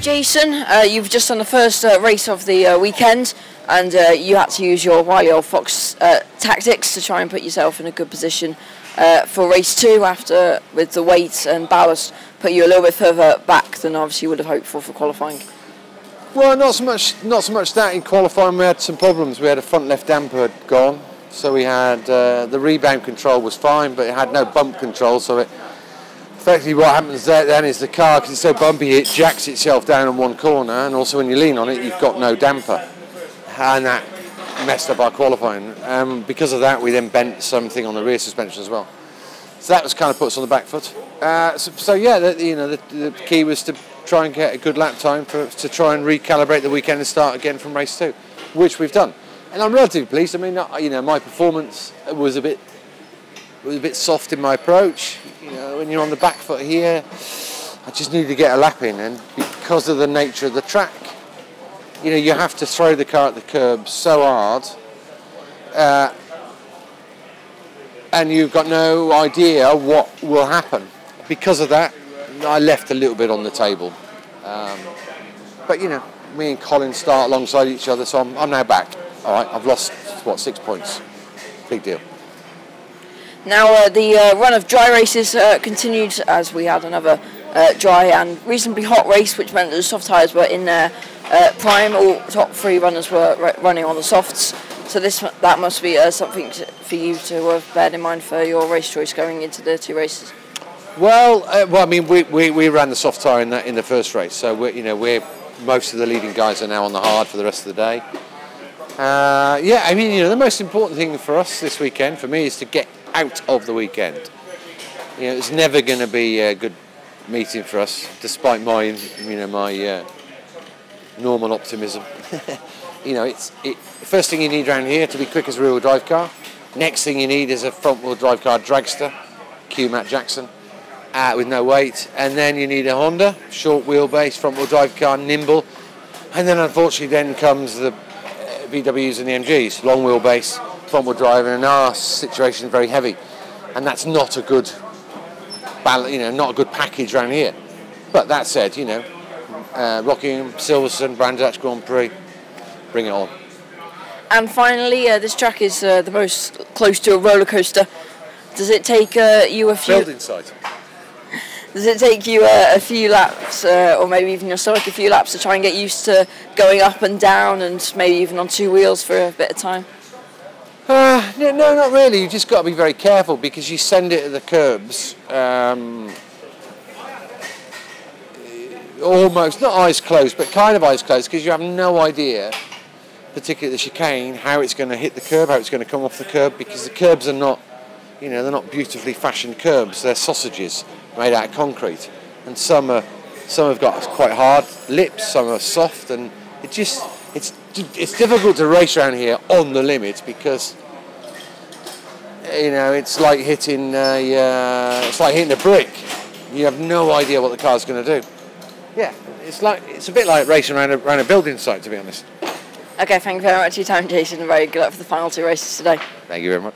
Jason, you've just done the first race of the weekend, and you had to use your wily old fox tactics to try and put yourself in a good position for race 2 after, with the weight and ballast, put you a little bit further back than obviously you would have hoped for qualifying. Well, not so much that. In qualifying we had some problems. We had a front left damper had gone, so we had the rebound control was fine, but it had no bump control, so it effectively what happens there then is the car, because it's so bumpy, it jacks itself down on one corner, and also when you lean on it you've got no damper, and that messed up our qualifying. Because of that we then bent something on the rear suspension as well, so that was kind of put us on the back foot. So yeah, the key was to try and get a good lap time to try and recalibrate the weekend and start again from race 2, which we've done, and I'm relatively pleased. I mean, my performance was a bit soft in my approach. When you're on the back foot here, I just needed to get a lap in, and because of the nature of the track, you have to throw the car at the curb so hard, and you've got no idea what will happen. Because of that, I left a little bit on the table. But me and Colin start alongside each other, so I'm now back. All right, I've lost 6 points. Big deal. Now the run of dry races continued, as we had another dry and reasonably hot race, which meant that the soft tyres were in their prime. All top 3 runners were running on the softs, so that must be something for you to have beared in mind for your race choice going into the 2 races. Well, I mean, we ran the soft tyre in the first race, so most of the leading guys are now on the hard for the rest of the day. Yeah, I mean, the most important thing for us this weekend, for me, is to get out of the weekend. It's never going to be a good meeting for us, despite my normal optimism. First thing you need around here to be quick as a rear-wheel drive car. Next thing you need is a front-wheel drive car dragster, Matt Jackson, with no weight, and then you need a Honda, short wheelbase, front-wheel drive car, nimble, and then unfortunately then comes the VWs and the MGs, long wheelbase, front-wheel drive, and in our situation very heavy, and that's not a good not a good package around here. But that said, Rockingham, Silverstone, Brands Hatch Grand Prix, bring it on. And finally, this track is the most close to a roller coaster. Does it take you a few? Building site. Does it take you a few laps, or maybe even your stomach a few laps, to try and get used to going up and down, and maybe even on 2 wheels for a bit of time? No, not really. You just got to be very careful, because you send it to the curbs almost, not eyes closed, but kind of eyes closed, because you have no idea, particularly the chicane, how it's going to hit the curb, how it's going to come off the curb, because the curbs are not, they're not beautifully fashioned curbs. They're sausages made out of concrete, and some have got quite hard lips, some are soft, and it's difficult to race around here on the limits, because it's like hitting a brick. You have no idea what the car's going to do. Yeah, it's a bit like racing around a building site, to be honest. Okay, thank you very much for your time, Jason, and very good luck for the final 2 races today. Thank you very much.